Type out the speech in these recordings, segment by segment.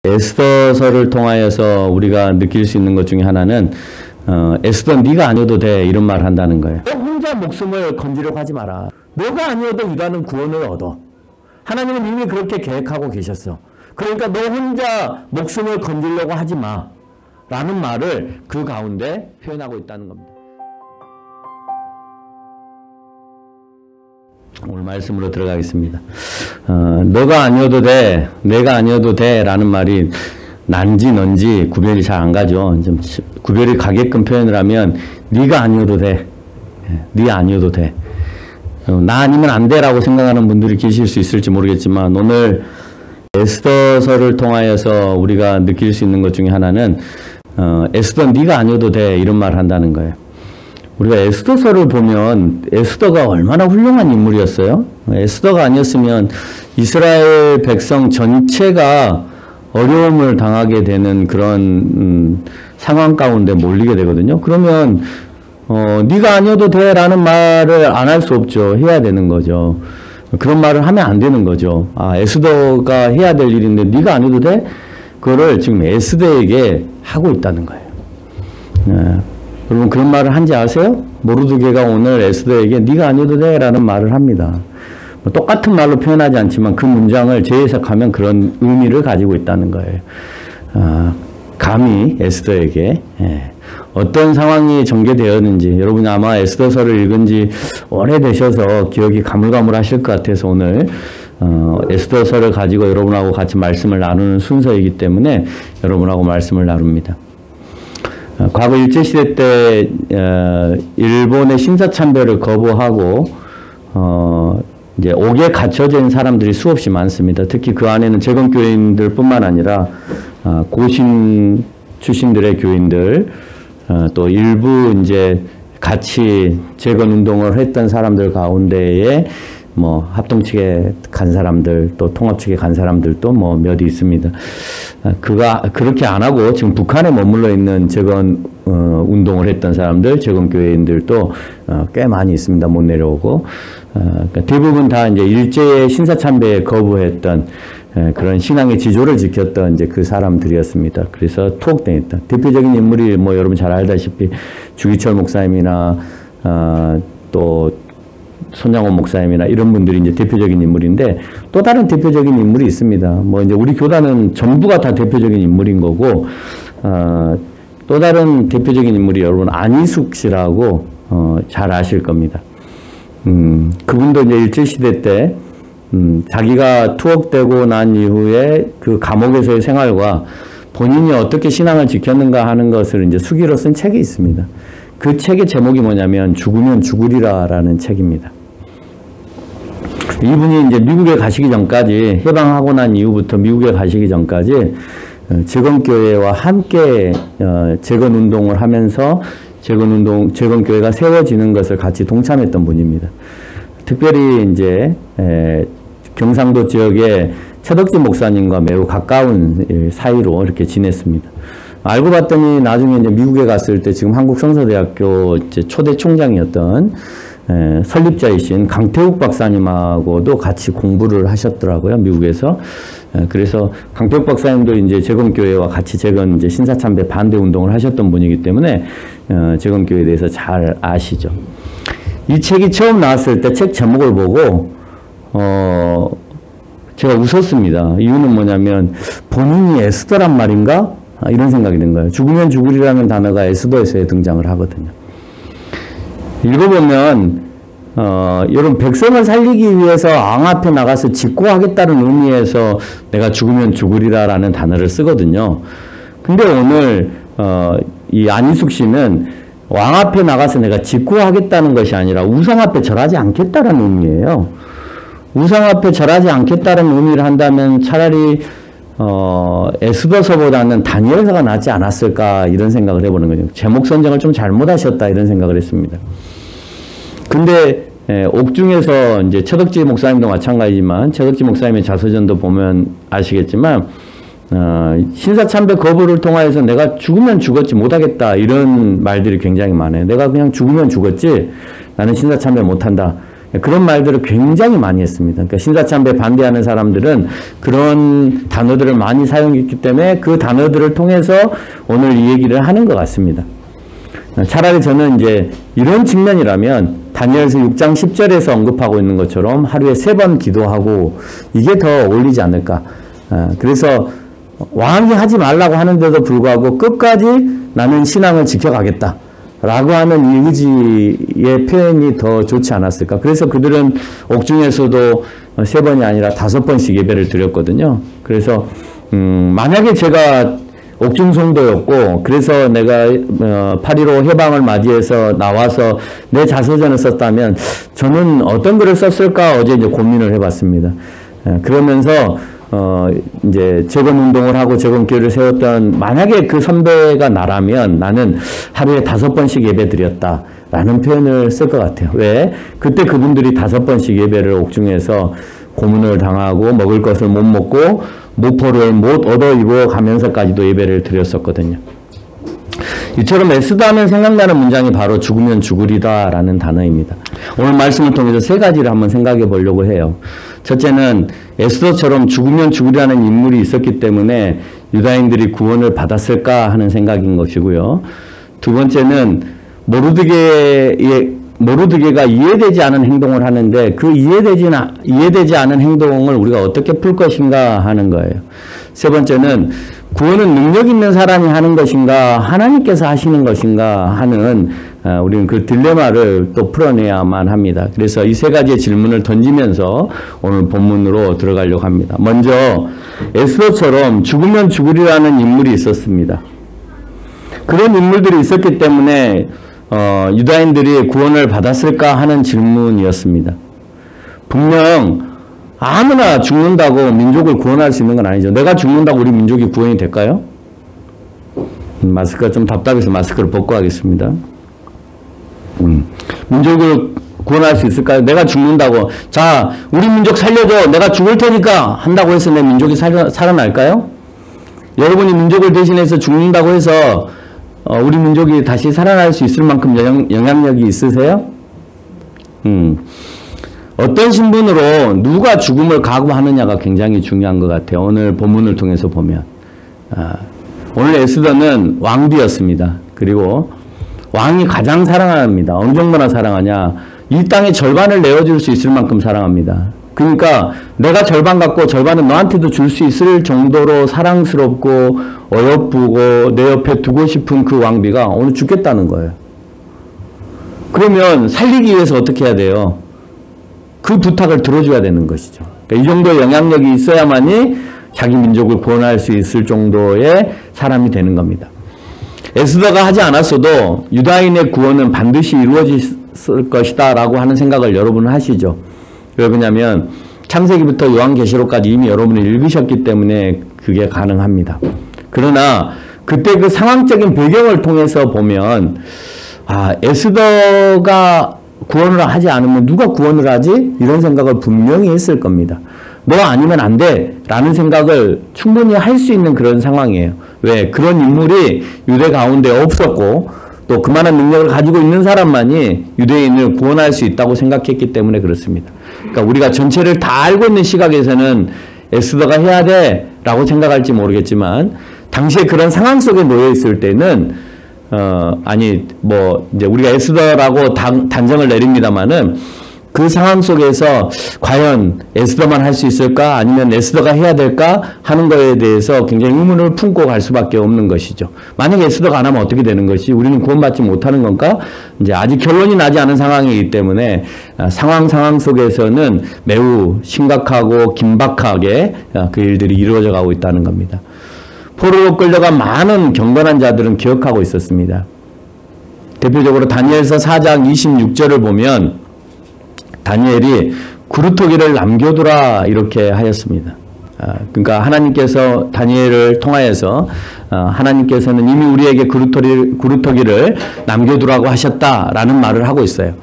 에스더서를 통하여서 우리가 느낄 수 있는 것 중에 하나는 에스더 네가 아니어도 돼 이런 말을 한다는 거예요. 너 혼자 목숨을 건지려고 하지 마라. 너가 아니어도 유다는 구원을 얻어. 하나님은 이미 그렇게 계획하고 계셨어. 그러니까 너 혼자 목숨을 건지려고 하지 마 라는 말을 그 가운데 표현하고 있다는 겁니다. 오늘 말씀으로 들어가겠습니다. 너가 아니어도 돼, 내가 아니어도 돼 라는 말이 난지 넌지 구별이 잘 안 가죠. 좀 구별이 가게끔 표현을 하면 네가 아니어도 돼, 네 아니어도 돼, 나 아니면 안 돼라고 생각하는 분들이 계실 수 있을지 모르겠지만 오늘 에스더서를 통하여서 우리가 느낄 수 있는 것 중에 하나는 에스더 네가 아니어도 돼 이런 말을 한다는 거예요. 우리가 에스더서를 보면 에스더가 얼마나 훌륭한 인물이었어요. 에스더가 아니었으면 이스라엘 백성 전체가 어려움을 당하게 되는 그런 상황 가운데 몰리게 되거든요. 그러면 네가 아니어도 돼 라는 말을 안 할 수 없죠. 해야 되는 거죠. 그런 말을 하면 안 되는 거죠. 아, 에스더가 해야 될 일인데 네가 아니어도 돼? 그거를 지금 에스더에게 하고 있다는 거예요. 여러분 그런 말을 한지 아세요? 모르드게가 오늘 에스더에게 네가 아니어도 돼 라는 말을 합니다. 똑같은 말로 표현하지 않지만 그 문장을 재해석하면 그런 의미를 가지고 있다는 거예요. 감히 에스더에게 어떤 상황이 전개되었는지 여러분이 아마 에스더서를 읽은 지 오래되셔서 기억이 가물가물하실 것 같아서 오늘 에스더서를 가지고 여러분하고 같이 말씀을 나누는 순서이기 때문에 여러분하고 말씀을 나눕니다. 과거 일제시대 때 일본의 신사참배를 거부하고 이제 옥에 갇혀진 사람들이 수없이 많습니다. 특히 그 안에는 재건교인들 뿐만 아니라 고신 출신들의 교인들 또 일부 이제 같이 재건운동을 했던 사람들 가운데에 뭐 합동 측에 간 사람들 또 통합 측에 간 사람들도 뭐 몇 있습니다. 그가 그렇게 안 하고 지금 북한에 머물러 있는 재건 운동을 했던 사람들, 재건교회인들도 꽤 많이 있습니다. 못 내려오고 그러니까 대부분 다 이제 일제의 신사참배에 거부했던 그런 신앙의 지조를 지켰던 이제 그 사람들이었습니다. 그래서 투옥당했던 대표적인 인물이 뭐 여러분 잘 알다시피 주기철 목사님이나 또 손장원 목사님이나 이런 분들이 이제 대표적인 인물인데 또 다른 대표적인 인물이 있습니다. 뭐 이제 우리 교단은 전부가 다 대표적인 인물인 거고 또 다른 대표적인 인물이 여러분 안희숙 씨라고 잘 아실 겁니다. 그분도 이제 일제시대 때 자기가 투옥되고 난 이후에 그 감옥에서의 생활과 본인이 어떻게 신앙을 지켰는가 하는 것을 이제 수기로 쓴 책이 있습니다. 그 책의 제목이 뭐냐면 죽으면 죽으리라라는 책입니다. 이분이 이제 미국에 가시기 전까지 해방하고 난 이후부터 미국에 가시기 전까지 재건교회와 함께 재건운동을 하면서 재건교회가 세워지는 것을 같이 동참했던 분입니다. 특별히 이제 경상도 지역의 최덕진 목사님과 매우 가까운 사이로 이렇게 지냈습니다. 알고 봤더니 나중에 이제 미국에 갔을 때 지금 한국성서대학교 이제 초대 총장이었던 설립자이신 강태욱 박사님하고도 같이 공부를 하셨더라고요, 미국에서. 그래서 강태욱 박사님도 이제 재건교회와 같이 재건 이제 신사참배 반대 운동을 하셨던 분이기 때문에 재건교회에 대해서 잘 아시죠. 이 책이 처음 나왔을 때 책 제목을 보고 제가 웃었습니다. 이유는 뭐냐면 본인이 에스더란 말인가? 이런 생각이 든 거예요. 죽으면 죽으리라는 단어가 에스더에서 등장을 하거든요. 읽어보면 여러분 백성을 살리기 위해서 왕 앞에 나가서 직고하겠다는 의미에서 내가 죽으면 죽으리라라는 단어를 쓰거든요. 근데 오늘 이 안희숙 씨는 왕 앞에 나가서 내가 직고하겠다는 것이 아니라 우상 앞에 절하지 않겠다는 의미예요. 우상 앞에 절하지 않겠다는 의미를 한다면 차라리 에스더서보다는 다니엘서가 낫지 않았을까 이런 생각을 해보는 거죠. 제목 선정을 좀 잘못하셨다 이런 생각을 했습니다. 근데 옥중에서 이제 최덕지 목사님도 마찬가지지만 최덕지 목사님의 자서전도 보면 아시겠지만 신사참배 거부를 통하여서 내가 죽으면 죽었지 못하겠다 이런 말들이 굉장히 많아요. 내가 그냥 죽으면 죽었지 나는 신사참배 못한다. 그런 말들을 굉장히 많이 했습니다. 그러니까 신사참배 반대하는 사람들은 그런 단어들을 많이 사용했기 때문에 그 단어들을 통해서 오늘 이 얘기를 하는 것 같습니다. 차라리 저는 이제 이런 측면이라면 다니엘서 6장 10절에서 언급하고 있는 것처럼 하루에 3번 기도하고 이게 더 어울리지 않을까. 그래서 왕이 하지 말라고 하는데도 불구하고 끝까지 나는 신앙을 지켜가겠다 라고 하는 이 의지의 표현이 더 좋지 않았을까. 그래서 그들은 옥중에서도 3번이 아니라 5번씩 예배를 드렸거든요. 그래서 만약에 제가 옥중 성도였고 그래서 내가 8.15 해방을 맞이해서 나와서 내 자서전을 썼다면 저는 어떤 글을 썼을까 어제 이제 고민을 해봤습니다. 그러면서 이제 재건운동을 하고 재건교회를 세웠던 만약에 그 선배가 나라면 나는 하루에 5번씩 예배 드렸다 라는 표현을 쓸 것 같아요. 왜? 그때 그분들이 5번씩 예배를 옥중에서 고문을 당하고 먹을 것을 못 먹고 모포를 못 얻어 입어 가면서까지도 예배를 드렸었거든요. 이처럼 에스더 하면 생각나는 문장이 바로 죽으면 죽으리다 라는 단어입니다. 오늘 말씀을 통해서 3가지를 한번 생각해 보려고 해요. 첫째는 에스더처럼 죽으면 죽으리라는 인물이 있었기 때문에 유다인들이 구원을 받았을까 하는 생각인 것이고요. 두 번째는 모르드게가 이해되지 않은 행동을 하는데 그 이해되지 않은 행동을 우리가 어떻게 풀 것인가 하는 거예요. 세 번째는 구원은 능력 있는 사람이 하는 것인가 하나님께서 하시는 것인가 하는 우리는 그 딜레마를 또 풀어내야만 합니다. 그래서 이 3가지의 질문을 던지면서 오늘 본문으로 들어가려고 합니다. 먼저 에스더처럼 죽으면 죽으리라는 인물이 있었습니다. 그런 인물들이 있었기 때문에 유다인들이 구원을 받았을까 하는 질문이었습니다. 분명 아무나 죽는다고 민족을 구원할 수 있는 건 아니죠. 내가 죽는다고 우리 민족이 구원이 될까요? 마스크가 좀 답답해서 마스크를 벗고 하겠습니다. 민족을 구원할 수 있을까요? 내가 죽는다고 자 우리 민족 살려줘 내가 죽을 테니까 한다고 해서 내 민족이 살아날까요? 여러분이 민족을 대신해서 죽는다고 해서 우리 민족이 다시 살아날 수 있을 만큼 영향력이 있으세요? 어떤 신분으로 누가 죽음을 각오하느냐가 굉장히 중요한 것 같아요. 오늘 본문을 통해서 보면 오늘 에스더는 왕비였습니다. 그리고 왕이 가장 사랑합니다. 어느 정도나 사랑하냐? 이 땅의 절반을 내어줄 수 있을 만큼 사랑합니다. 그러니까 내가 절반 갖고 절반은 너한테도 줄 수 있을 정도로 사랑스럽고 어여쁘고 내 옆에 두고 싶은 그 왕비가 오늘 죽겠다는 거예요. 그러면 살리기 위해서 어떻게 해야 돼요? 그 부탁을 들어줘야 되는 것이죠. 그러니까 이 정도의 영향력이 있어야만이 자기 민족을 구원할 수 있을 정도의 사람이 되는 겁니다. 에스더가 하지 않았어도 유다인의 구원은 반드시 이루어질 것이다 라고 하는 생각을 여러분은 하시죠. 왜 그러냐면 창세기부터 요한계시록까지 이미 여러분이 읽으셨기 때문에 그게 가능합니다. 그러나 그때 그 상황적인 배경을 통해서 보면 에스더가 구원을 하지 않으면 누가 구원을 하지? 이런 생각을 분명히 했을 겁니다. 너 아니면 안 돼 라는 생각을 충분히 할 수 있는 그런 상황이에요. 왜? 그런 인물이 유대 가운데 없었고 또 그만한 능력을 가지고 있는 사람만이 유대인을 구원할 수 있다고 생각했기 때문에 그렇습니다. 그러니까 우리가 전체를 다 알고 있는 시각에서는 에스더가 해야 돼 라고 생각할지 모르겠지만 당시에 그런 상황 속에 놓여 있을 때는 이제 우리가 에스더라고 단정을 내립니다만은 그 상황 속에서 과연 에스더만 할 수 있을까? 아니면 에스더가 해야 될까? 하는 거에 대해서 굉장히 의문을 품고 갈 수밖에 없는 것이죠. 만약에 에스더가 안 하면 어떻게 되는 것이? 우리는 구원받지 못하는 건가? 이제 아직 결론이 나지 않은 상황이기 때문에 상황 속에서는 매우 심각하고 긴박하게 그 일들이 이루어져 가고 있다는 겁니다. 포로로 끌려간 많은 경건한 자들은 기억하고 있었습니다. 대표적으로 다니엘서 4장 26절을 보면 다니엘이 구루토기를 남겨두라 이렇게 하였습니다. 그러니까 하나님께서 다니엘을 통하여서 하나님께서는 이미 우리에게 구루토기를 남겨두라고 하셨다라는 말을 하고 있어요.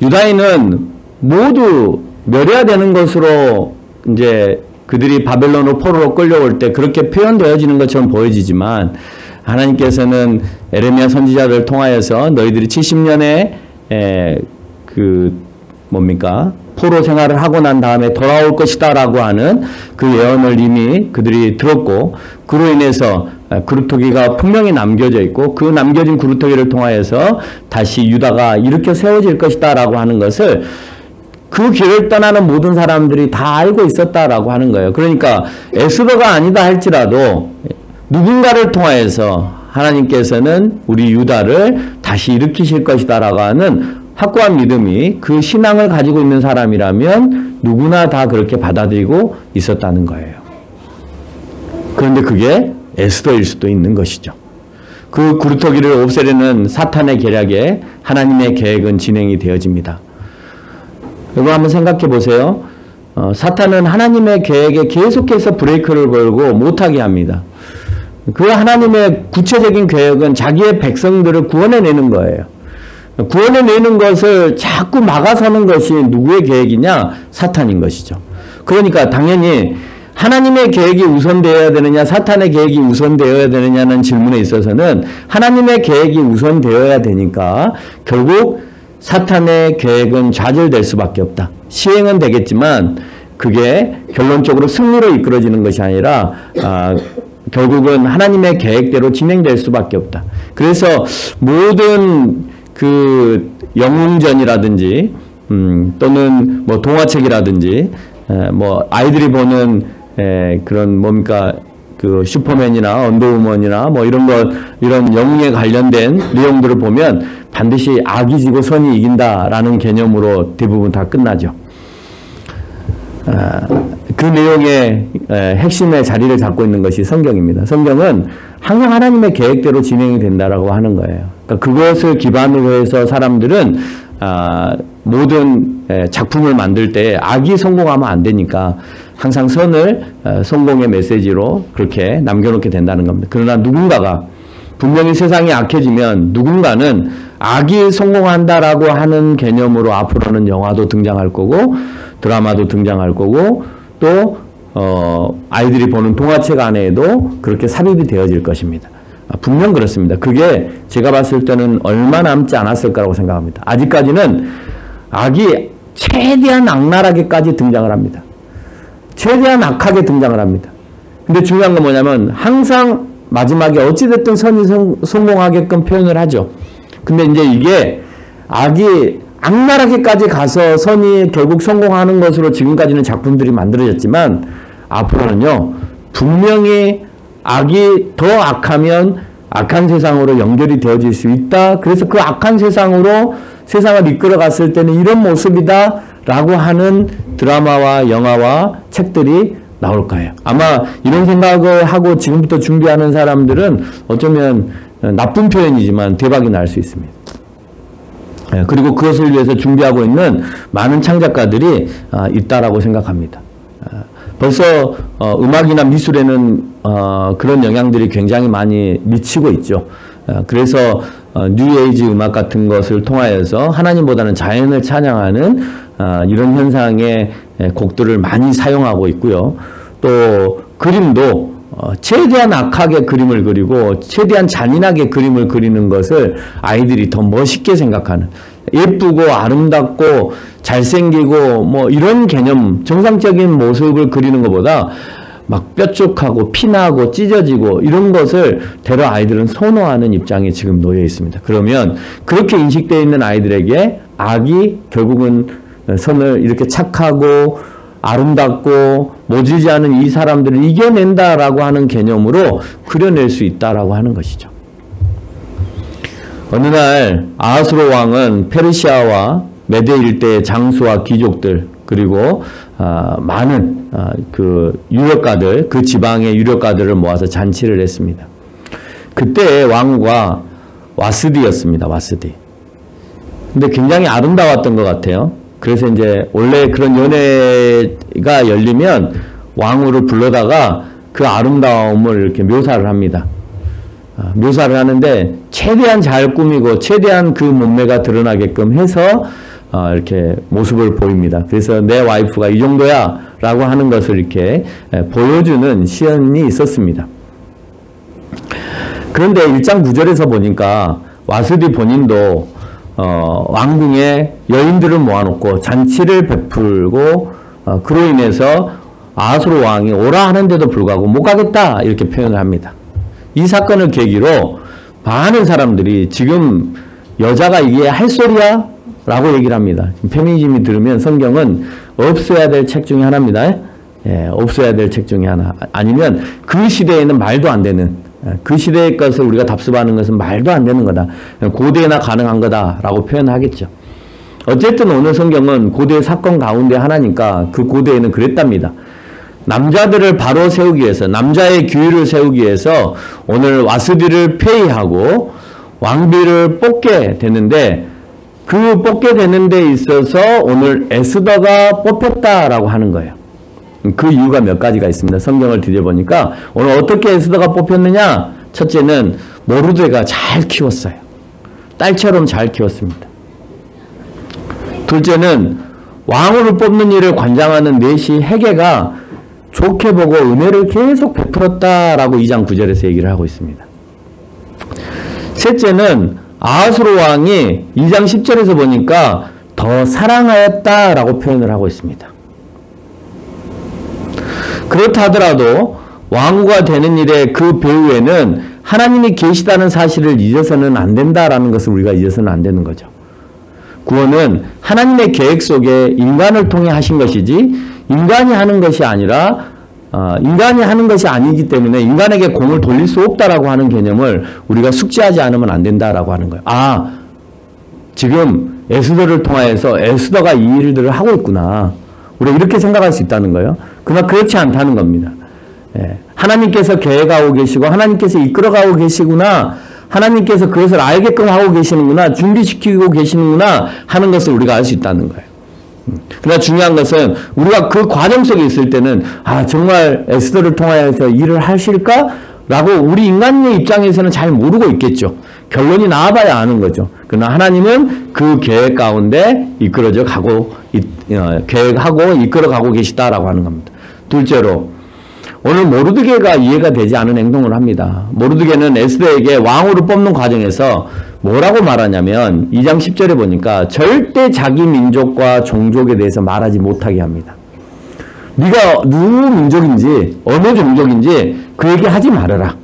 유다인은 모두 멸해야 되는 것으로 이제 그들이 바벨론으로 포로로 끌려올 때 그렇게 표현되어지는 것처럼 보여지지만 하나님께서는 에레미야 선지자를 통하여서 너희들이 70년에 뭡니까? 포로 생활을 하고 난 다음에 돌아올 것이다 라고 하는 그 예언을 이미 그들이 들었고, 그로 인해서 그루터기가 분명히 남겨져 있고, 그 남겨진 그루터기를 통하여서 다시 유다가 일으켜 세워질 것이다 라고 하는 것을 그 길을 떠나는 모든 사람들이 다 알고 있었다라고 하는 거예요. 그러니까 에스더가 아니다 할지라도 누군가를 통하여서 하나님께서는 우리 유다를 다시 일으키실 것이다라고 하는 확고한 믿음이, 그 신앙을 가지고 있는 사람이라면 누구나 다 그렇게 받아들이고 있었다는 거예요. 그런데 그게 에스더일 수도 있는 것이죠. 그 구루터기를 없애려는 사탄의 계략에 하나님의 계획은 진행이 되어집니다. 여러분 한번 생각해 보세요. 사탄은 하나님의 계획에 계속해서 브레이크를 걸고 못하게 합니다. 그 하나님의 구체적인 계획은 자기의 백성들을 구원해내는 거예요. 구원해내는 것을 자꾸 막아서는 것이 누구의 계획이냐? 사탄인 것이죠. 그러니까 당연히 하나님의 계획이 우선되어야 되느냐, 사탄의 계획이 우선되어야 되느냐는 질문에 있어서는 하나님의 계획이 우선되어야 되니까 결국 사탄의 계획은 좌절될 수밖에 없다. 시행은 되겠지만 그게 결론적으로 승리로 이끌어지는 것이 아니라 결국은 하나님의 계획대로 진행될 수밖에 없다. 그래서 모든 그 영웅전이라든지 또는 뭐 동화책이라든지 뭐 아이들이 보는 그런 뭡니까 그 슈퍼맨이나 언더우먼이나 뭐 이런 영웅에 관련된 내용들을 보면 반드시 악이 지고 선이 이긴다라는 개념으로 대부분 다 끝나죠. 그 내용의 핵심의 자리를 잡고 있는 것이 성경입니다. 성경은 항상 하나님의 계획대로 진행이 된다라고 하는 거예요. 그러니까 그것을 기반으로 해서 사람들은 모든 작품을 만들 때 악이 성공하면 안 되니까 항상 선을 성공의 메시지로 그렇게 남겨놓게 된다는 겁니다. 그러나 누군가가 분명히 세상이 악해지면 누군가는 악이 성공한다라고 하는 개념으로 앞으로는 영화도 등장할 거고 드라마도 등장할 거고 또 아이들이 보는 동화책 안에도 그렇게 삽입이 되어질 것입니다. 분명 그렇습니다. 그게 제가 봤을 때는 얼마 남지 않았을 거라고 생각합니다. 아직까지는 악이 최대한 악랄하게까지 등장을 합니다. 최대한 악하게 등장을 합니다. 근데 중요한 건 뭐냐면 항상 마지막에 어찌됐든 선이 성공하게끔 표현을 하죠. 근데 이제 이게 악이 악랄하게까지 가서 선이 결국 성공하는 것으로 지금까지는 작품들이 만들어졌지만 앞으로는요 분명히 악이 더 악하면 악한 세상으로 연결이 되어질 수 있다. 그래서 그 악한 세상으로 세상을 이끌어 갔을 때는 이런 모습이다 라고 하는 드라마와 영화와 책들이 나올 거예요. 아마 이런 생각을 하고 지금부터 준비하는 사람들은 어쩌면 나쁜 표현이지만 대박이 날 수 있습니다. 그리고 그것을 위해서 준비하고 있는 많은 창작가들이 있다라고 생각합니다. 벌써 음악이나 미술에는 그런 영향들이 굉장히 많이 미치고 있죠. 그래서 뉴에이지 음악 같은 것을 통하여서 하나님보다는 자연을 찬양하는 이런 현상의 곡들을 많이 사용하고 있고요. 또 그림도 최대한 악하게 그림을 그리고 최대한 잔인하게 그림을 그리는 것을 아이들이 더 멋있게 생각하는, 예쁘고 아름답고 잘생기고 뭐 이런 개념, 정상적인 모습을 그리는 것보다 막 뾰족하고 피나고 찢어지고 이런 것을 대러 아이들은 선호하는 입장에 지금 놓여 있습니다. 그러면 그렇게 인식되어 있는 아이들에게 악이 결국은 선을 이렇게 착하고 아름답고 모질지 않은 이 사람들을 이겨낸다라고 하는 개념으로 그려낼 수 있다라고 하는 것이죠. 어느 날 아하수로 왕은 페르시아와 메데 일대의 장수와 귀족들 그리고 많은 그 유력가들, 그 지방의 유력가들을 모아서 잔치를 했습니다. 그때 왕후가 와스디였습니다. 와스디. 근데 굉장히 아름다웠던 것 같아요. 그래서 이제 원래 그런 연회가 열리면 왕후를 불러다가 그 아름다움을 이렇게 묘사를 합니다. 묘사를 하는데 최대한 잘 꾸미고 최대한 그 몸매가 드러나게끔 해서 이렇게 모습을 보입니다. 그래서 내 와이프가 이 정도야 라고 하는 것을 이렇게 보여주는 시연이 있었습니다. 그런데 1장 9절에서 보니까 와스디 본인도 왕궁에 여인들을 모아놓고 잔치를 베풀고 그로 인해서 아하수로 왕이 오라 하는데도 불구하고 못 가겠다 이렇게 표현을 합니다. 이 사건을 계기로 많은 사람들이 지금 여자가 이게 할 소리야? 라고 얘기를 합니다. 페미니즘이 들으면 성경은 없어야 될 책 중에 하나입니다. 예, 없어야 될 책 중에 하나. 아니면 그 시대에는 말도 안 되는, 그 시대의 것을 우리가 답습하는 것은 말도 안 되는 거다. 고대나 가능한 거다라고 표현하겠죠. 어쨌든 오늘 성경은 고대의 사건 가운데 하나니까 그 고대에는 그랬답니다. 남자들을 바로 세우기 위해서, 남자의 규율을 세우기 위해서 오늘 와스디를 폐위하고 왕비를 뽑게 되는데, 그 뽑게 되는 데 있어서 오늘 에스더가 뽑혔다라고 하는 거예요. 그 이유가 몇 가지가 있습니다. 성경을 뒤져보니까 오늘 어떻게 에스더가 뽑혔느냐? 첫째는 모르드게가 잘 키웠어요. 딸처럼 잘 키웠습니다. 둘째는 왕후를 뽑는 일을 관장하는 넷이 헤게가 좋게 보고 은혜를 계속 베풀었다라고 2장 9절에서 얘기를 하고 있습니다. 셋째는 아하수로 왕이 2장 10절에서 보니까 더 사랑하였다라고 표현을 하고 있습니다. 그렇다 하더라도 왕후가 되는 일의 그 배후에는 하나님이 계시다는 사실을 잊어서는 안 된다라는 것을 우리가 잊어서는 안 되는 거죠. 구원은 하나님의 계획 속에 인간을 통해 하신 것이지 인간이 하는 것이 아니라 인간이 하는 것이 아니기 때문에 인간에게 공을 돌릴 수 없다라고 하는 개념을 우리가 숙지하지 않으면 안 된다라고 하는 거예요. 지금 에스더를 통하여서 에스더가 이 일들을 하고 있구나. 우리가 이렇게 생각할 수 있다는 거예요. 그러나 그렇지 않다는 겁니다. 하나님께서 계획하고 계시고 하나님께서 이끌어가고 계시구나. 하나님께서 그것을 알게끔 하고 계시는구나. 준비시키고 계시는구나 하는 것을 우리가 알 수 있다는 거예요. 그러나 중요한 것은 우리가 그 과정 속에 있을 때는 정말 에스더를 통하여서 일을 하실까? 라고 우리 인간의 입장에서는 잘 모르고 있겠죠. 결론이 나와봐야 아는 거죠. 그러나 하나님은 그 계획 가운데 이끌어져 가고 계획하고 이끌어 가고 계시다라고 하는 겁니다. 둘째로 오늘 모르드게가 이해가 되지 않은 행동을 합니다. 모르드게는 에스더에게 왕후를 뽑는 과정에서 뭐라고 말하냐면 2장 10절에 보니까 절대 자기 민족과 종족에 대해서 말하지 못하게 합니다. 네가 누구 민족인지 어느 종족인지 그 얘기 하지 말아라.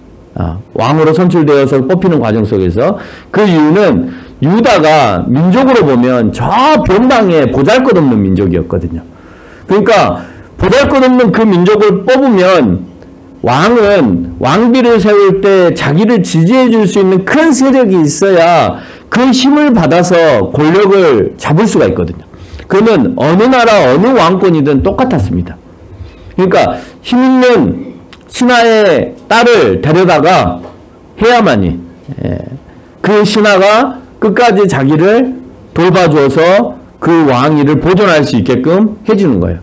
왕으로 선출되어서 뽑히는 과정 속에서 그 이유는 유다가 민족으로 보면 저 변방에 보잘것없는 민족이었거든요. 그러니까 보잘것없는 그 민족을 뽑으면 왕은 왕비를 세울 때 자기를 지지해 줄 수 있는 큰 세력이 있어야 그 힘을 받아서 권력을 잡을 수가 있거든요. 그러면 어느 나라 어느 왕권이든 똑같았습니다. 그러니까 힘 있는 신하의 딸을 데려다가 해야만이 그 신하가 끝까지 자기를 돌봐줘서 그 왕위를 보존할 수 있게끔 해주는 거예요.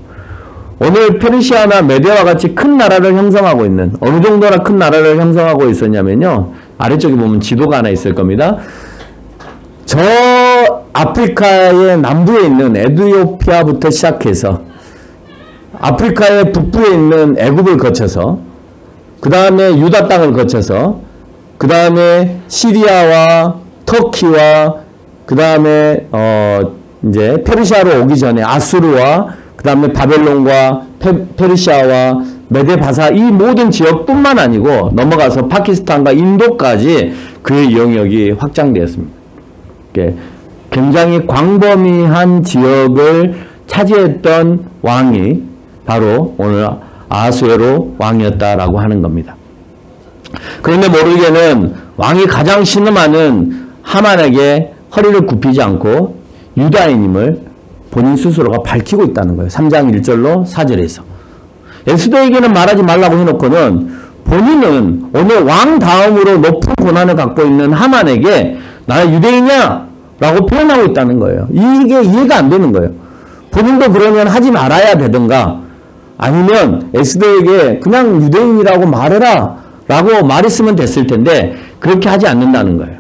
오늘 페르시아나 메디아와 같이 큰 나라를 형성하고 있는, 어느 정도나 큰 나라를 형성하고 있었냐면요, 아래쪽에 보면 지도가 하나 있을 겁니다. 저 아프리카의 남부에 있는 에티오피아부터 시작해서 아프리카의 북부에 있는 애굽을 거쳐서 그 다음에 유다 땅을 거쳐서 그 다음에 시리아와 터키와 그 다음에 이제 페르시아로 오기 전에 아수르와 그 다음에 바벨론과 페르시아와 메데바사 이 모든 지역뿐만 아니고 넘어가서 파키스탄과 인도까지 그의 영역이 확장되었습니다. 굉장히 광범위한 지역을 차지했던 왕이 바로 오늘 아하수에로 왕이었다라고 하는 겁니다. 그런데 모르게는 왕이 가장 신음하는 하만에게 허리를 굽히지 않고 유다인임을 본인 스스로가 밝히고 있다는 거예요. 3장 1절로 4절에서. 에스더에게는 말하지 말라고 해놓고는 본인은 오늘 왕 다음으로 높은 권한을 갖고 있는 하만에게 나는 유대인이야 라고 표현하고 있다는 거예요. 이게 이해가 안 되는 거예요. 본인도 그러면 하지 말아야 되든가 아니면 에스더에게 그냥 유대인이라고 말해라 라고 말했으면 됐을 텐데 그렇게 하지 않는다는 거예요.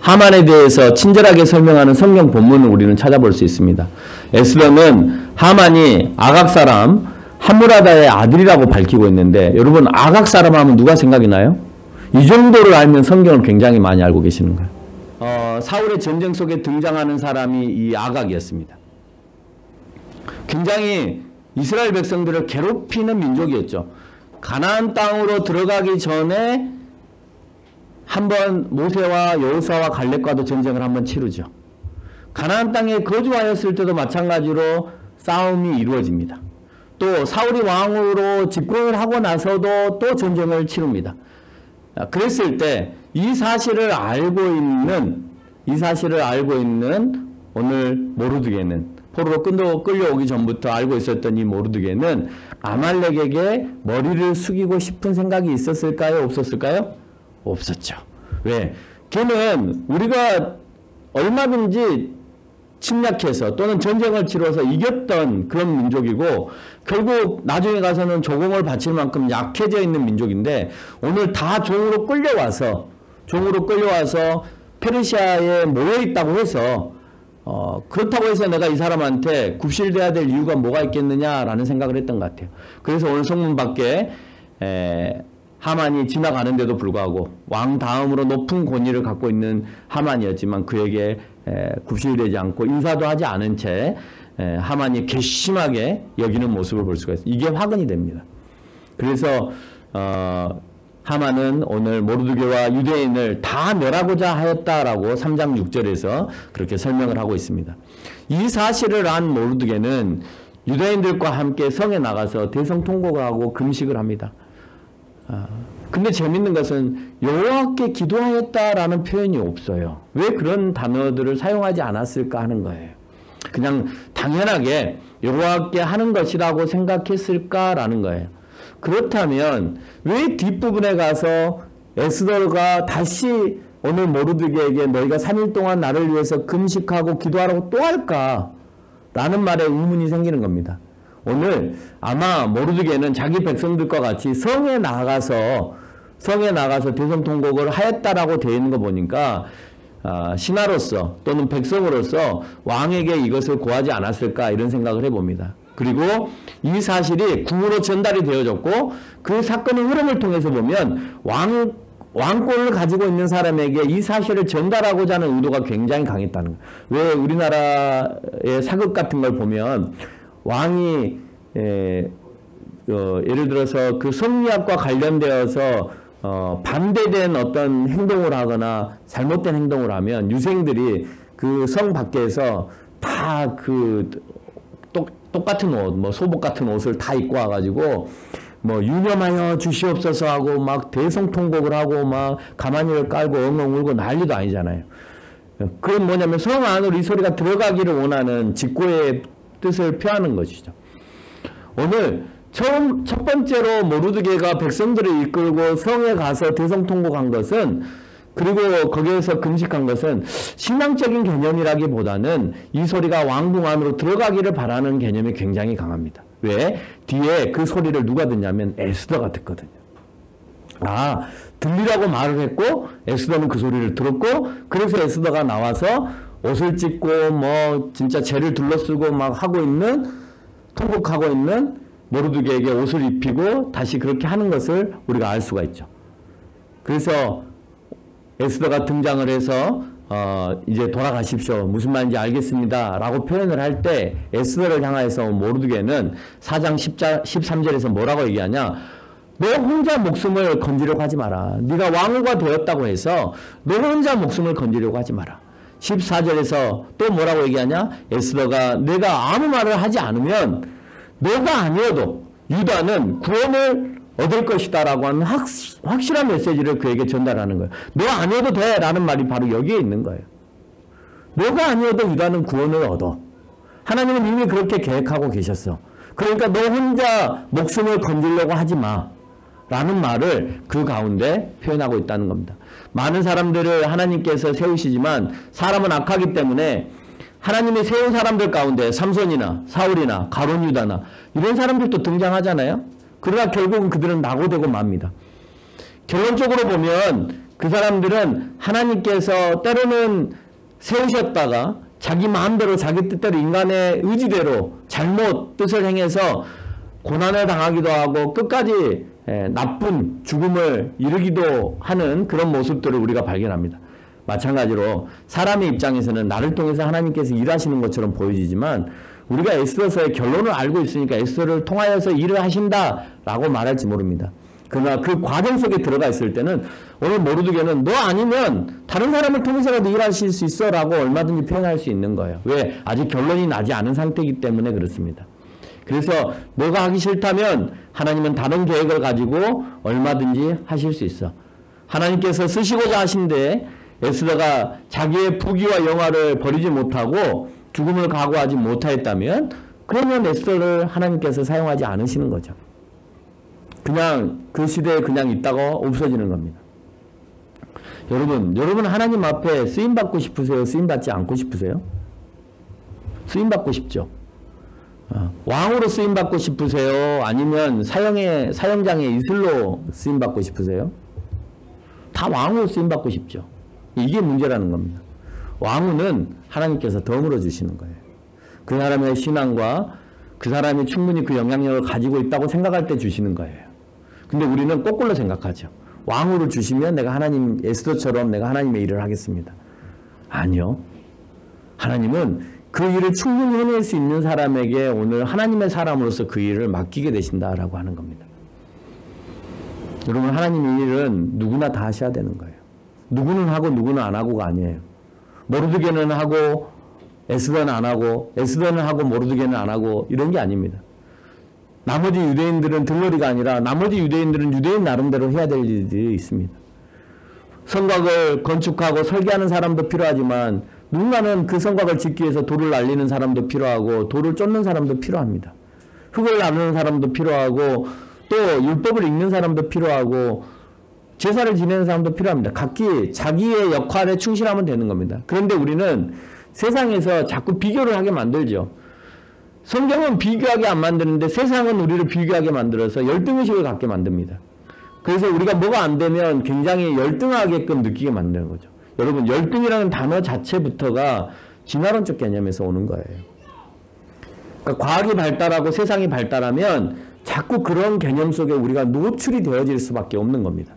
하만에 대해서 친절하게 설명하는 성경 본문을 우리는 찾아볼 수 있습니다. 에스더는 하만이 아각 사람 하므라다의 아들이라고 밝히고 있는데 여러분 아각 사람 하면 누가 생각이 나요? 이 정도를 알면 성경을 굉장히 많이 알고 계시는 거예요. 사울의 전쟁 속에 등장하는 사람이 이 아각이었습니다. 굉장히 이스라엘 백성들을 괴롭히는 민족이었죠. 가나안 땅으로 들어가기 전에 한번 모세와 여호수아와 갈렙과도 전쟁을 한번 치르죠. 가나안 땅에 거주하였을 때도 마찬가지로 싸움이 이루어집니다. 또 사울이 왕으로 집권을 하고 나서도 또 전쟁을 치릅니다. 그랬을 때 이 사실을 알고 있는 오늘 모르드게는, 포로로 끌려오기 전부터 알고 있었던 이 모르드게는 아말렉에게 머리를 숙이고 싶은 생각이 있었을까요? 없었을까요? 없었죠. 왜? 걔는 우리가 얼마든지 침략해서 또는 전쟁을 치러서 이겼던 그런 민족이고, 결국 나중에 가서는 조공을 바칠 만큼 약해져 있는 민족인데, 오늘 다 종으로 끌려와서 페르시아에 모여 있다고 해서 그렇다고 해서 내가 이 사람한테 굽실대야 될 이유가 뭐가 있겠느냐라는 생각을 했던 것 같아요. 그래서 오늘 성문 밖에 하만이 지나가는데도 불구하고 왕 다음으로 높은 권위를 갖고 있는 하만이었지만 그에게 굽실대지 않고 인사도 하지 않은 채 하만이 괘씸하게 여기는 모습을 볼 수가 있어요. 이게 화근이 됩니다. 그래서 하만은 오늘 모르드게와 유대인을 다 멸하고자 하였다라고 3장 6절에서 그렇게 설명을 하고 있습니다. 이 사실을 안 모르드게는 유대인들과 함께 성에 나가서 대성통곡을 하고 금식을 합니다. 근데 재밌는 것은 여호와께 기도하였다라는 표현이 없어요. 왜 그런 단어들을 사용하지 않았을까 하는 거예요. 그냥 당연하게 여호와께 하는 것이라고 생각했을까라는 거예요. 그렇다면 왜 뒷부분에 가서 에스더가 다시 오늘 모르드게에게 너희가 3일 동안 나를 위해서 금식하고 기도하라고 또 할까? 라는 말에 의문이 생기는 겁니다. 오늘 아마 모르드게는 자기 백성들과 같이 성에 나가서 대성통곡을 하였다라고 되어 있는 거 보니까 신하로서 또는 백성으로서 왕에게 이것을 고하지 않았을까 이런 생각을 해봅니다. 그리고 이 사실이 궁으로 전달이 되어졌고 그 사건의 흐름을 통해서 보면 왕권을 가지고 있는 사람에게 이 사실을 전달하고자 하는 의도가 굉장히 강했다는 거예요. 왜 우리나라의 사극 같은 걸 보면 왕이 예를 들어서 그 성리학과 관련되어서 반대된 어떤 행동을 하거나 잘못된 행동을 하면 유생들이 그 성 밖에서 다 똑같은 옷, 뭐 소복 같은 옷을 다 입고 와가지고 뭐 유념하여 주시옵소서 하고 막 대성통곡을 하고 막 가마니를 깔고 엉엉 울고 난리도 아니잖아요. 그건 뭐냐면 성 안으로 이 소리가 들어가기를 원하는 직고의 뜻을 표하는 것이죠. 오늘 첫 번째로 모르드게가 백성들을 이끌고 성에 가서 대성통곡한 것은, 그리고 거기에서 금식한 것은 신앙적인 개념이라기보다는 이 소리가 왕궁 안으로 들어가기를 바라는 개념이 굉장히 강합니다. 왜? 뒤에 그 소리를 누가 듣냐면 에스더가 듣거든요. 들리라고 말을 했고 에스더는 그 소리를 들었고, 그래서 에스더가 나와서 옷을 찢고 뭐 진짜 죄를 둘러쓰고 막 하고 있는, 통곡하고 있는 모르드게에게 옷을 입히고 다시 그렇게 하는 것을 우리가 알 수가 있죠. 그래서 에스더가 등장을 해서 이제 돌아가십시오. 무슨 말인지 알겠습니다. 라고 표현을 할 때 에스더를 향해서 모르드게는 4장 13절에서 뭐라고 얘기하냐? 너 혼자 목숨을 건지려고 하지 마라. 네가 왕후가 되었다고 해서 너 혼자 목숨을 건지려고 하지 마라. 14절에서 또 뭐라고 얘기하냐? 에스더가 내가 아무 말을 하지 않으면 너가 아니어도 유다는 구원을 얻을 것이다 라고 하는 확실한 메시지를 그에게 전달하는 거예요. 너 아니어도 돼 라는 말이 바로 여기에 있는 거예요. 너가 아니어도 유다는 구원을 얻어. 하나님은 이미 그렇게 계획하고 계셨어. 그러니까 너 혼자 목숨을 건지려고 하지 마 라는 말을 그 가운데 표현하고 있다는 겁니다. 많은 사람들을 하나님께서 세우시지만 사람은 악하기 때문에 하나님이 세운 사람들 가운데 삼손이나 사울이나 가룟 유다나 이런 사람들도 등장하잖아요. 그러나 결국은 그들은 낙오되고 맙니다. 결론적으로 보면 그 사람들은 하나님께서 때로는 세우셨다가 자기 마음대로 자기 뜻대로 인간의 의지대로 잘못 뜻을 행해서 고난을 당하기도 하고 끝까지 나쁜 죽음을 이르기도 하는 그런 모습들을 우리가 발견합니다. 마찬가지로 사람의 입장에서는 나를 통해서 하나님께서 일하시는 것처럼 보여지지만 우리가 에스더서의 결론을 알고 있으니까 에스더를 통하여서 일을 하신다라고 말할지 모릅니다. 그러나 그 과정 속에 들어가 있을 때는 오늘 모르드게는 너 아니면 다른 사람을 통해서라도 일하실 수 있어 라고 얼마든지 표현할 수 있는 거예요. 왜? 아직 결론이 나지 않은 상태이기 때문에 그렇습니다. 그래서 너가 하기 싫다면 하나님은 다른 계획을 가지고 얼마든지 하실 수 있어. 하나님께서 쓰시고자 하신데 에스더가 자기의 부귀와 영화를 버리지 못하고 죽음을 각오하지 못하였다면 그러면 에스더를 하나님께서 사용하지 않으시는 거죠. 그냥 그 시대에 그냥 있다가 없어지는 겁니다. 여러분 하나님 앞에 쓰임받고 싶으세요? 쓰임받지 않고 싶으세요? 쓰임받고 싶죠. 왕으로 쓰임받고 싶으세요? 아니면 사형장의 이슬로 쓰임받고 싶으세요? 다 왕으로 쓰임받고 싶죠. 이게 문제라는 겁니다. 왕후는 하나님께서 덤으로 주시는 거예요. 그 사람의 신앙과 그 사람이 충분히 그 영향력을 가지고 있다고 생각할 때 주시는 거예요. 근데 우리는 거꾸로 생각하죠. 왕후를 주시면 내가 하나님 에스더처럼 내가 하나님의 일을 하겠습니다. 아니요. 하나님은 그 일을 충분히 해낼 수 있는 사람에게 오늘 하나님의 사람으로서 그 일을 맡기게 되신다라고 하는 겁니다. 여러분 하나님의 일은 누구나 다 하셔야 되는 거예요. 누구는 하고 누구는 안 하고가 아니에요. 모르드게는 하고 에스더는 안 하고 에스더는 하고 모르드게는 안 하고 이런 게 아닙니다. 나머지 유대인들은 들러리가 아니라 나머지 유대인들은 유대인 나름대로 해야 될 일들이 있습니다. 성곽을 건축하고 설계하는 사람도 필요하지만 누군가는 그 성곽을 짓기 위해서 돌을 날리는 사람도 필요하고 돌을 쫓는 사람도 필요합니다. 흙을 나누는 사람도 필요하고 또 율법을 읽는 사람도 필요하고 제사를 지내는 사람도 필요합니다. 각기 자기의 역할에 충실하면 되는 겁니다. 그런데 우리는 세상에서 자꾸 비교를 하게 만들죠. 성경은 비교하게 안 만드는데 세상은 우리를 비교하게 만들어서 열등의식을 갖게 만듭니다. 그래서 우리가 뭐가 안 되면 굉장히 열등하게끔 느끼게 만드는 거죠. 여러분 열등이라는 단어 자체부터가 진화론적 개념에서 오는 거예요. 그러니까 과학이 발달하고 세상이 발달하면 자꾸 그런 개념 속에 우리가 노출이 되어질 수밖에 없는 겁니다.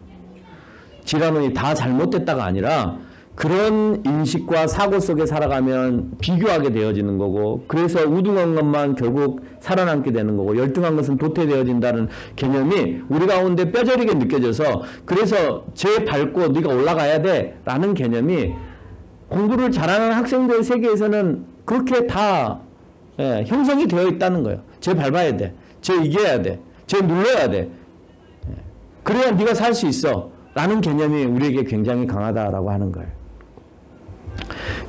진화론이 다 잘못됐다가 아니라 그런 인식과 사고 속에 살아가면 비교하게 되어지는 거고 그래서 우등한 것만 결국 살아남게 되는 거고 열등한 것은 도태되어진다는 개념이 우리 가운데 뼈저리게 느껴져서 그래서 쟤 밟고 네가 올라가야 돼 라는 개념이 공부를 잘하는 학생들 세계에서는 그렇게 다 형성이 되어 있다는 거예요. 쟤 밟아야 돼. 쟤 이겨야 돼. 쟤 눌러야 돼. 그래야 네가 살 수 있어 라는 개념이 우리에게 굉장히 강하다라고 하는 거예요.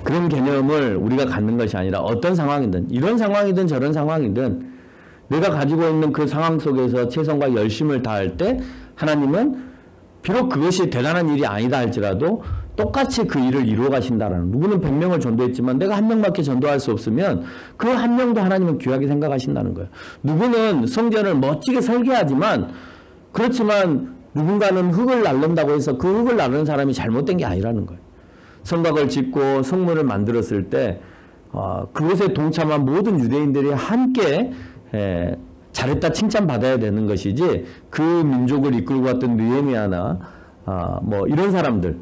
그런 개념을 우리가 갖는 것이 아니라 어떤 상황이든 이런 상황이든 저런 상황이든 내가 가지고 있는 그 상황 속에서 최선과 열심을 다할 때 하나님은 비록 그것이 대단한 일이 아니다 할지라도 똑같이 그 일을 이루어 가신다라는 누구는 100명을 전도했지만 내가 한 명밖에 전도할 수 없으면 그 한 명도 하나님은 귀하게 생각하신다는 거예요. 누구는 성전을 멋지게 설계하지만 그렇지만 누군가는 흙을 날른다고 해서 그 흙을 나르는 사람이 잘못된 게 아니라는 거예요. 성곽을 짓고 성문을 만들었을 때 그것에 동참한 모든 유대인들이 함께 잘했다 칭찬받아야 되는 것이지 그 민족을 이끌고 왔던 느헤미야나 뭐 이런 사람들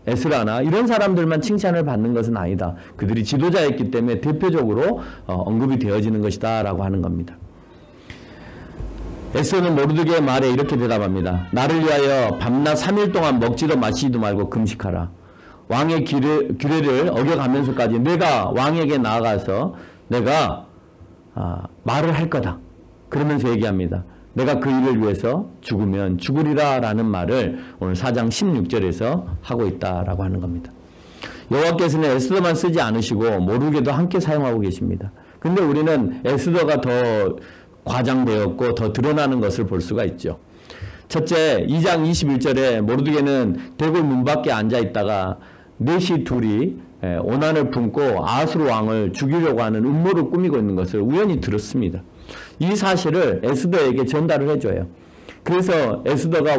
에스라나 이런 사람들만 칭찬을 받는 것은 아니다. 그들이 지도자였기 때문에 대표적으로 언급이 되어지는 것이다 라고 하는 겁니다. 에스더는 모르드게의 말에 이렇게 대답합니다. 나를 위하여 밤낮 3일 동안 먹지도 마시지도 말고 금식하라. 왕의 규례를 어겨가면서까지 내가 왕에게 나아가서 내가 말을 할 거다. 그러면서 얘기합니다. 내가 그 일을 위해서 죽으면 죽으리라 라는 말을 오늘 4장 16절에서 하고 있다라고 하는 겁니다. 여호와께서는 에스더만 쓰지 않으시고 모르게도 함께 사용하고 계십니다. 근데 우리는 에스더가 더 과장되었고 더 드러나는 것을 볼 수가 있죠. 첫째, 2장 21절에 모르드게는 대궐 문 밖에 앉아 있다가 넷이 둘이 오난을 품고 아수르 왕을 죽이려고 하는 음모를 꾸미고 있는 것을 우연히 들었습니다. 이 사실을 에스더에게 전달을 해줘요. 그래서 에스더가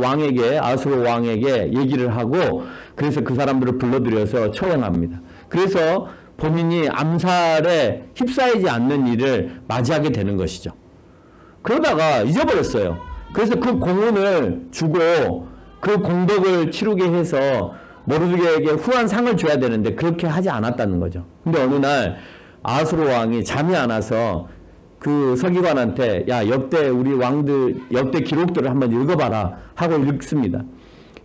아수르 왕에게 얘기를 하고 그래서 그 사람들을 불러들여서 처형합니다. 그래서 본인이 암살에 휩싸이지 않는 일을 맞이하게 되는 것이죠. 그러다가 잊어버렸어요. 그래서 그 공훈을 주고 그 공덕을 치르게 해서 모르드게에게 후한 상을 줘야 되는데 그렇게 하지 않았다는 거죠. 근데 어느 날 아하수로 왕이 잠이 안 와서 그 서기관한테 야 역대 우리 왕들 역대 기록들을 한번 읽어봐라 하고 읽습니다.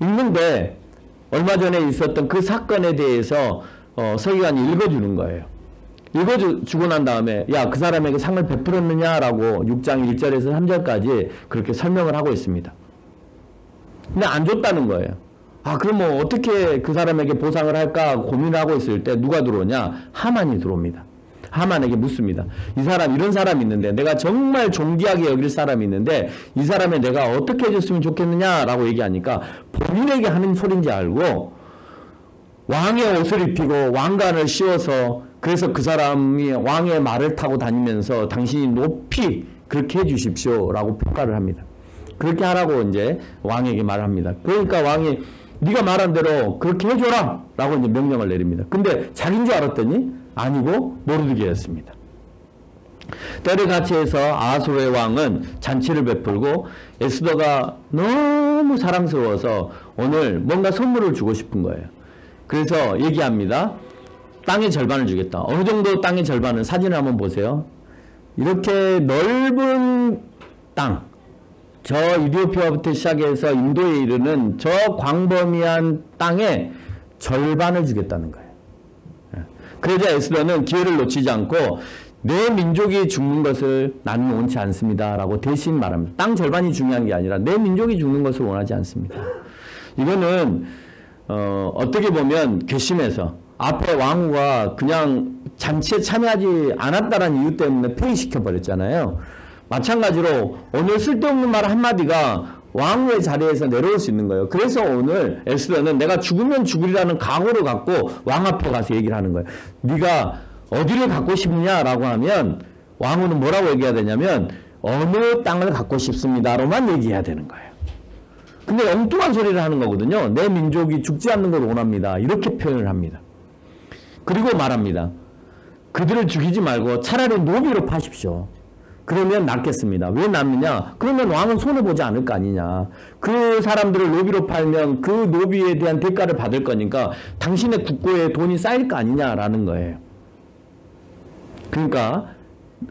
읽는데 얼마 전에 있었던 그 사건에 대해서 서기관이 읽어주는 거예요. 읽어주고 난 다음에 야 그 사람에게 상을 베풀었느냐라고 6장 1절에서 3절까지 그렇게 설명을 하고 있습니다. 근데 안 줬다는 거예요. 아 그럼 뭐 어떻게 그 사람에게 보상을 할까 고민하고 있을 때 누가 들어오냐? 하만이 들어옵니다. 하만에게 묻습니다. 이 사람 이런 사람이 있는데 내가 정말 존귀하게 여길 사람이 있는데 이 사람에 내가 어떻게 해줬으면 좋겠느냐라고 얘기하니까 본인에게 하는 소리인지 알고 왕의 옷을 입히고 왕관을 씌워서 그래서 그 사람이 왕의 말을 타고 다니면서 당신이 높이 그렇게 해주십시오라고 평가를 합니다. 그렇게 하라고 이제 왕에게 말합니다. 그러니까 왕이 네가 말한 대로 그렇게 해줘라 라고 이제 명령을 내립니다. 근데 자기인 줄 알았더니 아니고 모르드게였습니다. 때를 같이 해서 아하수르의 왕은 잔치를 베풀고 에스더가 너무 사랑스러워서 오늘 뭔가 선물을 주고 싶은 거예요. 그래서 얘기합니다. 땅의 절반을 주겠다. 어느 정도 땅의 절반은 사진을 한번 보세요. 이렇게 넓은 땅, 저 이디오피아부터 시작해서 인도에 이르는 저 광범위한 땅의 절반을 주겠다는 거예요. 그러자 에스더는 기회를 놓치지 않고 내 민족이 죽는 것을 나는 원치 않습니다 라고 대신 말합니다. 땅 절반이 중요한 게 아니라 내 민족이 죽는 것을 원하지 않습니다. 이거는 어떻게 보면 괘씸해서 앞에 왕후가 그냥 잔치에 참여하지 않았다는 이유 때문에 폐위시켜 버렸잖아요. 마찬가지로 오늘 쓸데없는 말 한마디가 왕후의 자리에서 내려올 수 있는 거예요. 그래서 오늘 에스더는 내가 죽으면 죽으리라는 각오를 갖고 왕 앞에 가서 얘기를 하는 거예요. 네가 어디를 갖고 싶냐라고 하면 왕후는 뭐라고 얘기해야 되냐면 어느 땅을 갖고 싶습니다로만 얘기해야 되는 거예요. 근데 엉뚱한 소리를 하는 거거든요. 내 민족이 죽지 않는 걸 원합니다. 이렇게 표현을 합니다. 그리고 말합니다. 그들을 죽이지 말고 차라리 노비로 파십시오. 그러면 낫겠습니다. 왜 낫느냐? 그러면 왕은 손해보지 않을 거 아니냐. 그 사람들을 노비로 팔면 그 노비에 대한 대가를 받을 거니까 당신의 국고에 돈이 쌓일 거 아니냐라는 거예요. 그러니까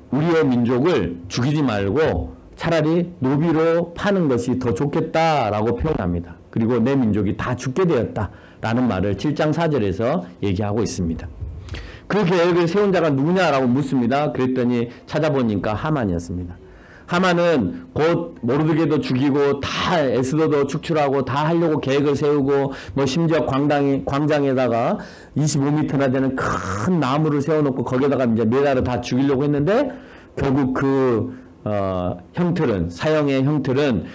우리의 민족을 죽이지 말고 차라리 노비로 파는 것이 더 좋겠다라고 표현합니다. 그리고 내 민족이 다 죽게 되었다라는 말을 7장 4절에서 얘기하고 있습니다. 그 계획을 세운 자가 누구냐라고 묻습니다. 그랬더니 찾아보니까 하만이었습니다. 하만은 곧 모르드게도 죽이고 다 에스더도 축출하고 다 하려고 계획을 세우고 뭐 심지어 광장에다가 25m나 되는 큰 나무를 세워놓고 거기에다가 이제 매달아 다 죽이려고 했는데 결국 그 형틀은 사형의 형틀은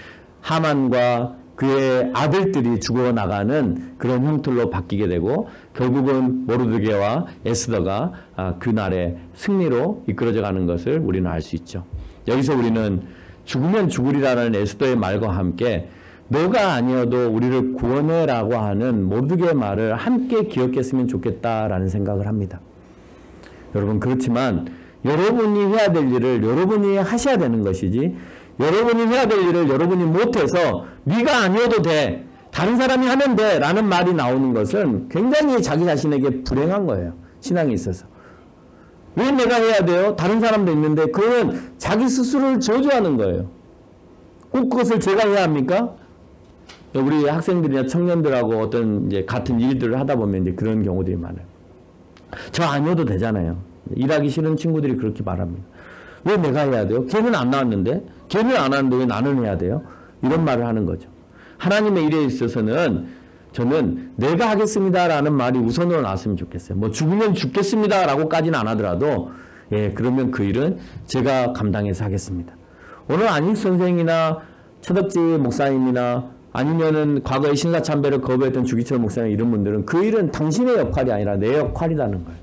하만과 그의 아들들이 죽어나가는 그런 형틀로 바뀌게 되고 결국은 모르드게와 에스더가 그날의 승리로 이끌어져 가는 것을 우리는 알 수 있죠. 여기서 우리는 죽으면 죽으리라는 에스더의 말과 함께 너가 아니어도 우리를 구원해라고 하는 모르드게의 말을 함께 기억했으면 좋겠다라는 생각을 합니다. 여러분 그렇지만 여러분이 해야 될 일을 여러분이 하셔야 되는 것이지 여러분이 해야 될 일을 여러분이 못해서 네가 아니어도 돼. 다른 사람이 하면 돼. 라는 말이 나오는 것은 굉장히 자기 자신에게 불행한 거예요. 신앙에 있어서. 왜 내가 해야 돼요? 다른 사람도 있는데 그거는 자기 스스로를 저주하는 거예요. 꼭 그것을 제가 해야 합니까? 우리 학생들이나 청년들하고 어떤 이제 같은 일들을 하다 보면 이제 그런 경우들이 많아요. 저 아니어도 되잖아요. 일하기 싫은 친구들이 그렇게 말합니다. 왜 내가 해야 돼요? 걔는 안 나왔는데? 걔는 안 하는데 왜 나는 해야 돼요? 이런 말을 하는 거죠. 하나님의 일에 있어서는 저는 내가 하겠습니다라는 말이 우선으로 나왔으면 좋겠어요. 뭐 죽으면 죽겠습니다라고까지는 안 하더라도 그러면 그 일은 제가 감당해서 하겠습니다. 오늘 안익 선생이나 최덕지 목사님이나 아니면은 과거에 신사참배를 거부했던 주기철 목사님 이런 분들은 그 일은 당신의 역할이 아니라 내 역할이라는 거예요.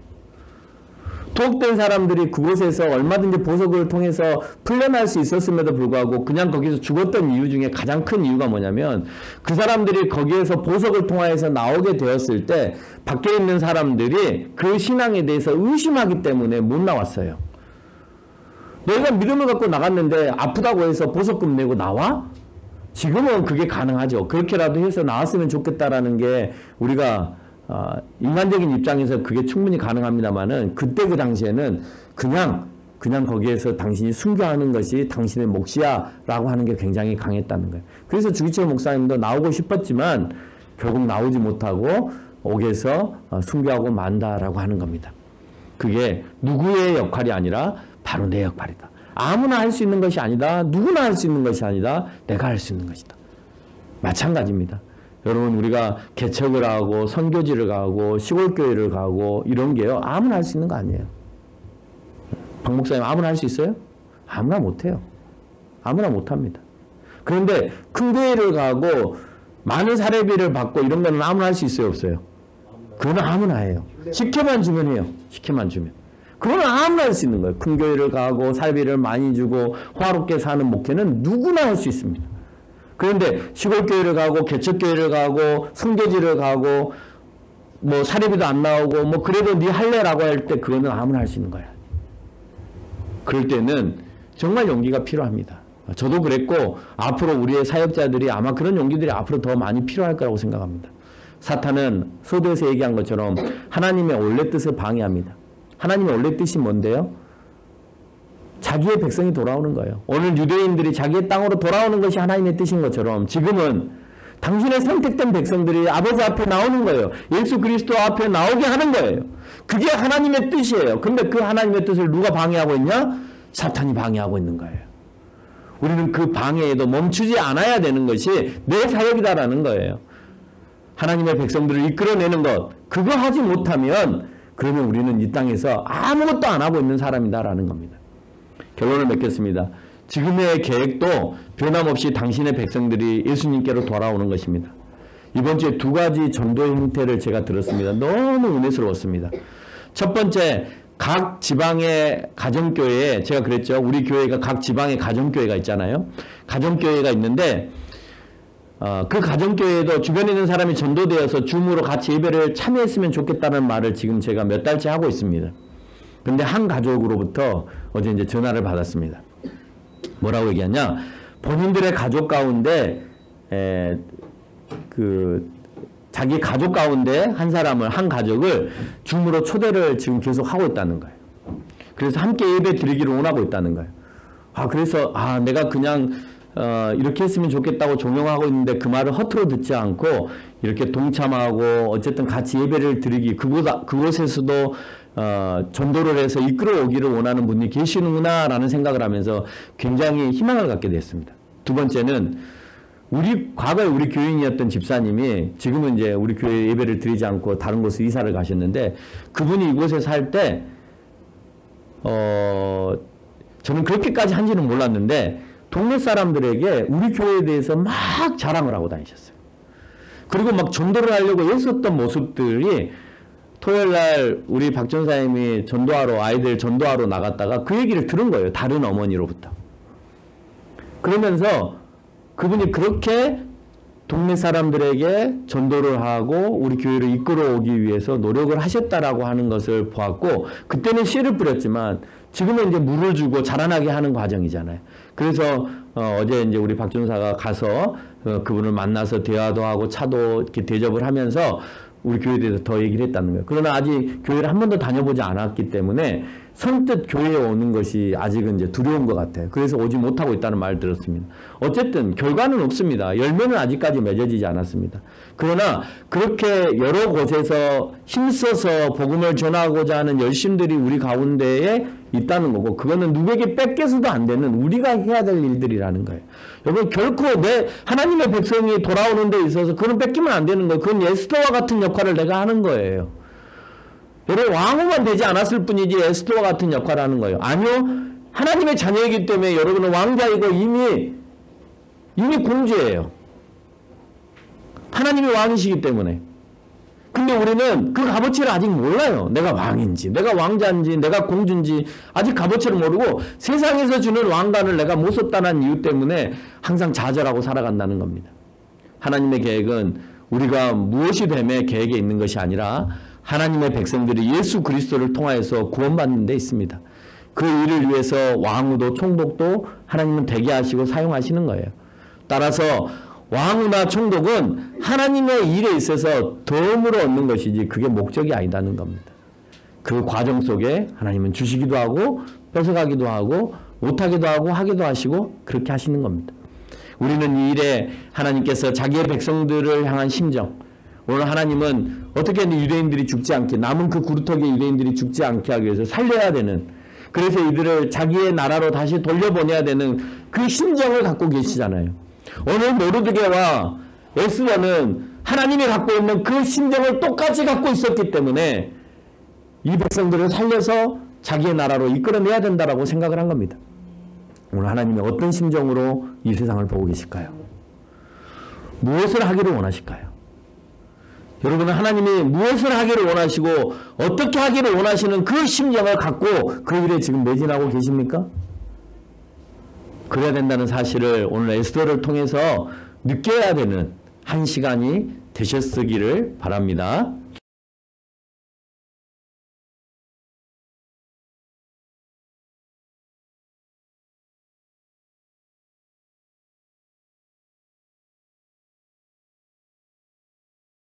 투옥된 사람들이 그곳에서 얼마든지 보석을 통해서 풀려날 수 있었음에도 불구하고 그냥 거기서 죽었던 이유 중에 가장 큰 이유가 뭐냐면 그 사람들이 거기에서 보석을 통하여서 나오게 되었을 때 밖에 있는 사람들이 그 신앙에 대해서 의심하기 때문에 못 나왔어요. 내가 믿음을 갖고 나갔는데 아프다고 해서 보석금 내고 나와? 지금은 그게 가능하죠. 그렇게라도 해서 나왔으면 좋겠다라는 게 우리가 인간적인 입장에서 그게 충분히 가능합니다만은 그때 그 당시에는 그냥 거기에서 당신이 순교하는 것이 당신의 몫이야라고 하는 게 굉장히 강했다는 거예요. 그래서 주기철 목사님도 나오고 싶었지만 결국 나오지 못하고 옥에서 순교하고 만다라고 하는 겁니다. 그게 누구의 역할이 아니라 바로 내 역할이다. 아무나 할 수 있는 것이 아니다. 누구나 할 수 있는 것이 아니다. 내가 할 수 있는 것이다. 마찬가지입니다. 여러분 우리가 개척을 하고 선교지를 가고 시골교회를 가고 이런 게요. 아무나 할 수 있는 거 아니에요. 박 목사님 아무나 할 수 있어요? 아무나 못해요. 아무나 못합니다. 그런데 큰 교회를 가고 많은 사례비를 받고 이런 거는 아무나 할 수 있어요? 없어요? 그거는 아무나 해요. 시켜만 주면 해요. 시켜만 주면. 그거는 아무나 할 수 있는 거예요. 큰 교회를 가고 사례비를 많이 주고 화롭게 사는 목회는 누구나 할 수 있습니다. 그런데 시골교회를 가고 개척교회를 가고 선교지를 가고 뭐 사례비도 안 나오고 뭐 그래도 네 할래라고 할 때 그거는 아무나 할 수 있는 거야. 그럴 때는 정말 용기가 필요합니다. 저도 그랬고 앞으로 우리의 사역자들이 아마 그런 용기들이 앞으로 더 많이 필요할 거라고 생각합니다. 사탄은 서두에서 얘기한 것처럼 하나님의 원래 뜻을 방해합니다. 하나님의 원래 뜻이 뭔데요? 자기의 백성이 돌아오는 거예요. 오늘 유대인들이 자기의 땅으로 돌아오는 것이 하나님의 뜻인 것처럼 지금은 당신의 선택된 백성들이 아버지 앞에 나오는 거예요. 예수 그리스도 앞에 나오게 하는 거예요. 그게 하나님의 뜻이에요. 근데 그 하나님의 뜻을 누가 방해하고 있냐? 사탄이 방해하고 있는 거예요. 우리는 그 방해에도 멈추지 않아야 되는 것이 내 사역이다라는 거예요. 하나님의 백성들을 이끌어내는 것, 그거 하지 못하면 그러면 우리는 이 땅에서 아무것도 안 하고 있는 사람이다라는 겁니다. 결론을 맺겠습니다. 지금의 계획도 변함없이 당신의 백성들이 예수님께로 돌아오는 것입니다. 이번 주에 두 가지 전도의 형태를 제가 들었습니다. 너무 은혜스러웠습니다. 첫 번째, 각 지방의 가정교회에 제가 그랬죠. 우리 교회가 각 지방에 가정교회가 있잖아요. 가정교회가 있는데 그 가정교회에도 주변에 있는 사람이 전도되어서 줌으로 같이 예배를 참여했으면 좋겠다는 말을 지금 제가 몇 달째 하고 있습니다. 근데 한 가족으로부터 어제 이제 전화를 받았습니다. 뭐라고 얘기하냐? 본인들의 가족 가운데 자기 가족 가운데 한 가족을 줌으로 초대를 지금 계속 하고 있다는 거예요. 그래서 함께 예배 드리기를 원하고 있다는 거예요. 그래서 내가 그냥 이렇게 했으면 좋겠다고 종용하고 있는데 그 말을 허투루 듣지 않고 이렇게 동참하고 어쨌든 같이 예배를 드리기 그곳에서도 전도를 해서 이끌어 오기를 원하는 분이 계시는구나라는 생각을 하면서 굉장히 희망을 갖게 됐습니다. 두 번째는 과거에 우리 교인이었던 집사님이 지금은 이제 우리 교회 예배를 드리지 않고 다른 곳에 이사를 가셨는데 그분이 이곳에 살 때 저는 그렇게까지 한지는 몰랐는데 동네 사람들에게 우리 교회에 대해서 막 자랑을 하고 다니셨어요. 그리고 막 전도를 하려고 애썼던 모습들이 토요일날 우리 박 전사님이 아이들 전도하러 나갔다가 그 얘기를 들은 거예요. 다른 어머니로부터. 그러면서 그분이 그렇게 동네 사람들에게 전도를 하고 우리 교회를 이끌어 오기 위해서 노력을 하셨다라고 하는 것을 보았고 그때는 씨를 뿌렸지만 지금은 이제 물을 주고 자라나게 하는 과정이잖아요. 그래서 어제 이제 우리 박 전사가 가서 그분을 만나서 대화도 하고 차도 이렇게 대접을 하면서 우리 교회에 대해서 더 얘기를 했다는 거예요. 그러나 아직 교회를 한 번도 다녀보지 않았기 때문에 선뜻 교회에 오는 것이 아직은 이제 두려운 것 같아요. 그래서 오지 못하고 있다는 말을 들었습니다. 어쨌든 결과는 없습니다. 열매는 아직까지 맺어지지 않았습니다. 그러나 그렇게 여러 곳에서 힘써서 복음을 전하고자 하는 열심들이 우리 가운데에 있다는 거고 그거는 누구에게 뺏겨서도 안 되는 우리가 해야 될 일들이라는 거예요. 여러분 결코 하나님의 백성이 돌아오는 데 있어서 그건 뺏기면 안 되는 거예요. 그건 에스더와 같은 역할을 내가 하는 거예요. 여러분 왕후만 되지 않았을 뿐이지 에스더와 같은 역할을 하는 거예요. 아니요. 하나님의 자녀이기 때문에 여러분은 왕자이고 이미 공주예요. 하나님이 왕이시기 때문에. 근데 우리는 그 값어치를 아직 몰라요. 내가 왕인지, 내가 왕자인지, 내가 공주인지 아직 값어치를 모르고 세상에서 주는 왕관을 내가 못 썼다는 이유 때문에 항상 좌절하고 살아간다는 겁니다. 하나님의 계획은 우리가 무엇이 됨에 계획에 있는 것이 아니라 하나님의 백성들이 예수 그리스도를 통하여서 구원받는 데 있습니다. 그 일을 위해서 왕후도 총독도 하나님은 대기하시고 사용하시는 거예요. 따라서 왕후나 총독은 하나님의 일에 있어서 덤으로 얻는 것이지 그게 목적이 아니다는 겁니다. 그 과정 속에 하나님은 주시기도 하고 뺏어가기도 하고 못하기도 하고 하기도 하시고 그렇게 하시는 겁니다. 우리는 이 일에 하나님께서 자기의 백성들을 향한 심정, 오늘 하나님은 어떻게든 유대인들이 죽지 않게, 남은 그 구루터기의 유대인들이 죽지 않게 하기 위해서 살려야 되는, 그래서 이들을 자기의 나라로 다시 돌려보내야 되는 그 심정을 갖고 계시잖아요. 오늘 모르드게와 에스더는 하나님이 갖고 있는 그 심정을 똑같이 갖고 있었기 때문에 이 백성들을 살려서 자기의 나라로 이끌어내야 된다라고 생각을 한 겁니다. 오늘 하나님이 어떤 심정으로 이 세상을 보고 계실까요? 무엇을 하기를 원하실까요? 여러분은 하나님이 무엇을 하기를 원하시고 어떻게 하기를 원하시는 그 심정을 갖고 그 일에 지금 매진하고 계십니까? 그래야 된다는 사실을 오늘 에스더를 통해서 느껴야 되는 한 시간이 되셨기를 바랍니다.